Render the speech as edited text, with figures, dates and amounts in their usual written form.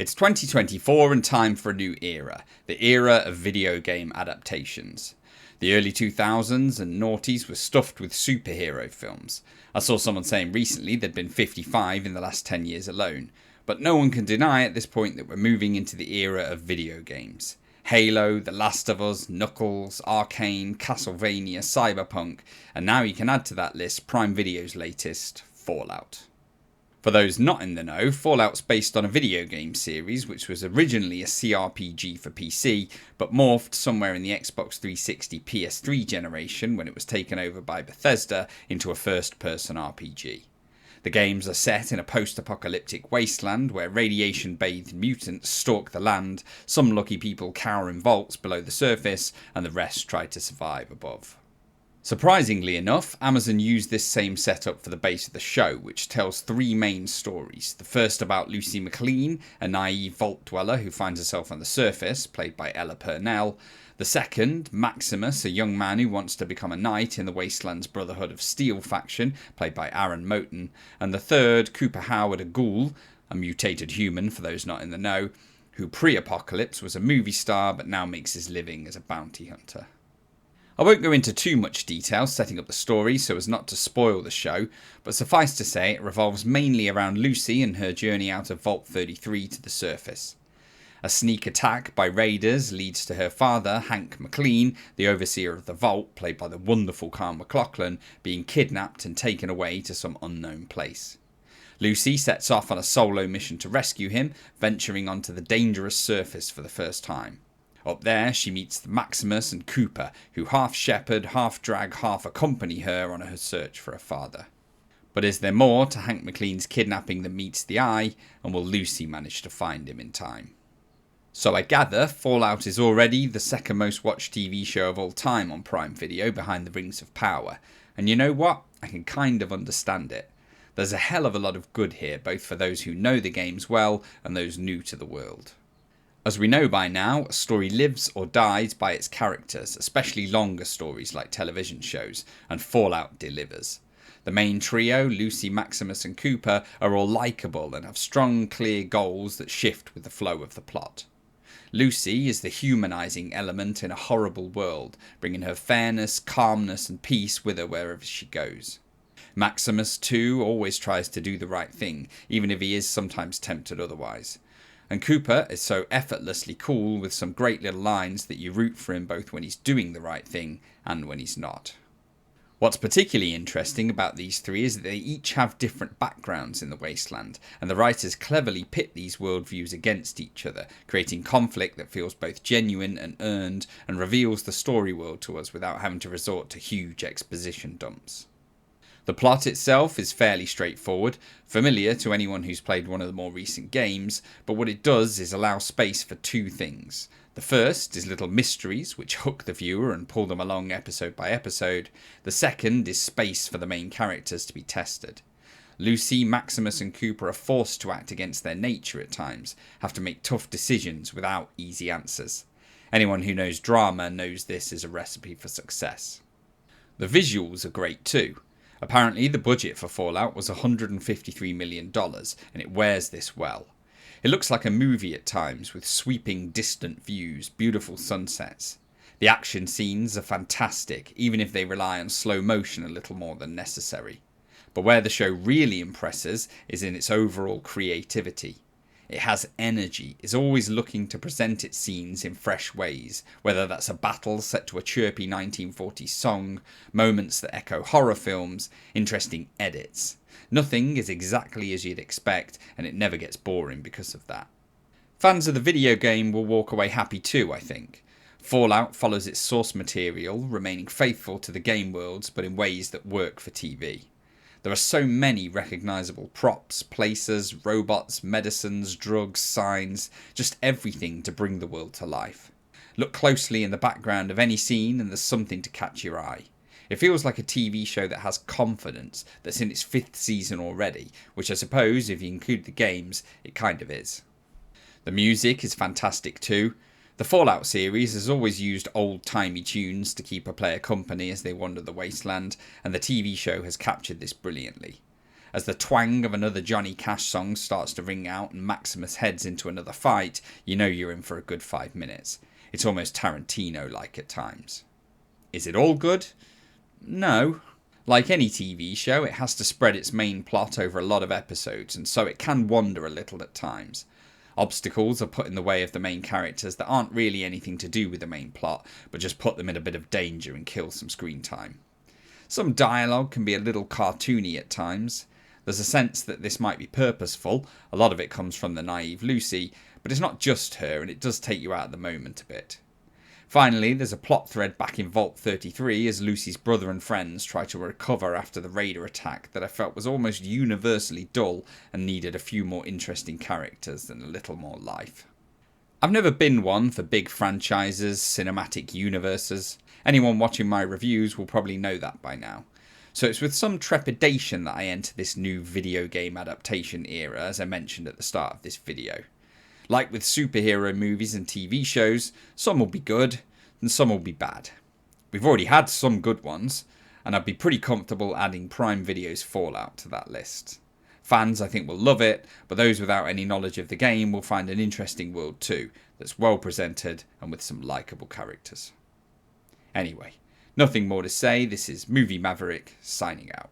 It's 2024 and time for a new era, the era of video game adaptations. The early 2000s and noughties were stuffed with superhero films. I saw someone saying recently there'd been 55 in the last 10 years alone. But no one can deny at this point that we're moving into the era of video games. Halo, The Last of Us, Knuckles, Arcane, Castlevania, Cyberpunk, and now you can add to that list Prime Video's latest, Fallout. For those not in the know, Fallout's based on a video game series which was originally a CRPG for PC, but morphed somewhere in the Xbox 360 PS3 generation when it was taken over by Bethesda into a first-person RPG. The games are set in a post-apocalyptic wasteland where radiation-bathed mutants stalk the land, some lucky people cower in vaults below the surface, and the rest try to survive above. Surprisingly enough, Amazon used this same setup for the base of the show, which tells three main stories. The first about Lucy McLean, a naive vault dweller who finds herself on the surface, played by Ella Purnell. The second, Maximus, a young man who wants to become a knight in the Wasteland's Brotherhood of Steel faction, played by Aaron Moten. And the third, Cooper Howard, a ghoul, a mutated human for those not in the know, who pre-apocalypse was a movie star but now makes his living as a bounty hunter. I won't go into too much detail setting up the story so as not to spoil the show, but suffice to say it revolves mainly around Lucy and her journey out of Vault 33 to the surface. A sneak attack by raiders leads to her father, Hank McLean, the overseer of the vault, played by the wonderful Kyle MacLachlan, being kidnapped and taken away to some unknown place. Lucy sets off on a solo mission to rescue him, venturing onto the dangerous surface for the first time. Up there, she meets Maximus and Cooper, who half shepherd, half drag, half accompany her on her search for her father. But is there more to Hank McLean's kidnapping than meets the eye, and will Lucy manage to find him in time? So I gather Fallout is already the second most watched TV show of all time on Prime Video behind the Rings of Power, and you know what? I can kind of understand it. There's a hell of a lot of good here, both for those who know the games well and those new to the world. As we know by now, a story lives or dies by its characters, especially longer stories like television shows, and Fallout delivers. The main trio, Lucy, Maximus and Cooper, are all likeable and have strong, clear goals that shift with the flow of the plot. Lucy is the humanising element in a horrible world, bringing her fairness, calmness and peace with her wherever she goes. Maximus, too, always tries to do the right thing, even if he is sometimes tempted otherwise. And Cooper is so effortlessly cool with some great little lines that you root for him both when he's doing the right thing and when he's not. What's particularly interesting about these three is that they each have different backgrounds in the Wasteland, and the writers cleverly pit these worldviews against each other, creating conflict that feels both genuine and earned and reveals the story world to us without having to resort to huge exposition dumps. The plot itself is fairly straightforward, familiar to anyone who's played one of the more recent games, but what it does is allow space for two things. The first is little mysteries which hook the viewer and pull them along episode by episode. The second is space for the main characters to be tested. Lucy, Maximus and Cooper are forced to act against their nature at times, have to make tough decisions without easy answers. Anyone who knows drama knows this is a recipe for success. The visuals are great too. Apparently the budget for Fallout was $153 million, and it wears this well. It looks like a movie at times, with sweeping distant views, beautiful sunsets. The action scenes are fantastic, even if they rely on slow motion a little more than necessary. But where the show really impresses is in its overall creativity. It has energy, is always looking to present its scenes in fresh ways, whether that's a battle set to a chirpy 1940s song, moments that echo horror films, interesting edits. Nothing is exactly as you'd expect, and it never gets boring because of that. Fans of the video game will walk away happy too, I think. Fallout follows its source material, remaining faithful to the game worlds but in ways that work for TV. There are so many recognisable props, places, robots, medicines, drugs, signs, just everything to bring the world to life. Look closely in the background of any scene and there's something to catch your eye. It feels like a TV show that has confidence, that's in its 5th season already, which I suppose, if you include the games, it kind of is. The music is fantastic too. The Fallout series has always used old-timey tunes to keep a player company as they wander the wasteland, and the TV show has captured this brilliantly. As the twang of another Johnny Cash song starts to ring out and Maximus heads into another fight, you know you're in for a good 5 minutes. It's almost Tarantino-like at times. Is it all good? No. Like any TV show, it has to spread its main plot over a lot of episodes, and so it can wander a little at times. Obstacles are put in the way of the main characters that aren't really anything to do with the main plot, but just put them in a bit of danger and kill some screen time. Some dialogue can be a little cartoony at times. There's a sense that this might be purposeful, a lot of it comes from the naive Lucy, but it's not just her and it does take you out of the moment a bit. Finally, there's a plot thread back in Vault 33 as Lucy's brother and friends try to recover after the Raider attack that I felt was almost universally dull and needed a few more interesting characters and a little more life. I've never been one for big franchises, cinematic universes. Anyone watching my reviews will probably know that by now. So it's with some trepidation that I enter this new video game adaptation era, as I mentioned at the start of this video. Like with superhero movies and TV shows, some will be good and some will be bad. We've already had some good ones, and I'd be pretty comfortable adding Prime Video's Fallout to that list. Fans I think will love it, but those without any knowledge of the game will find an interesting world too, that's well presented and with some likeable characters. Anyway, nothing more to say, this is Movie Maverick signing out.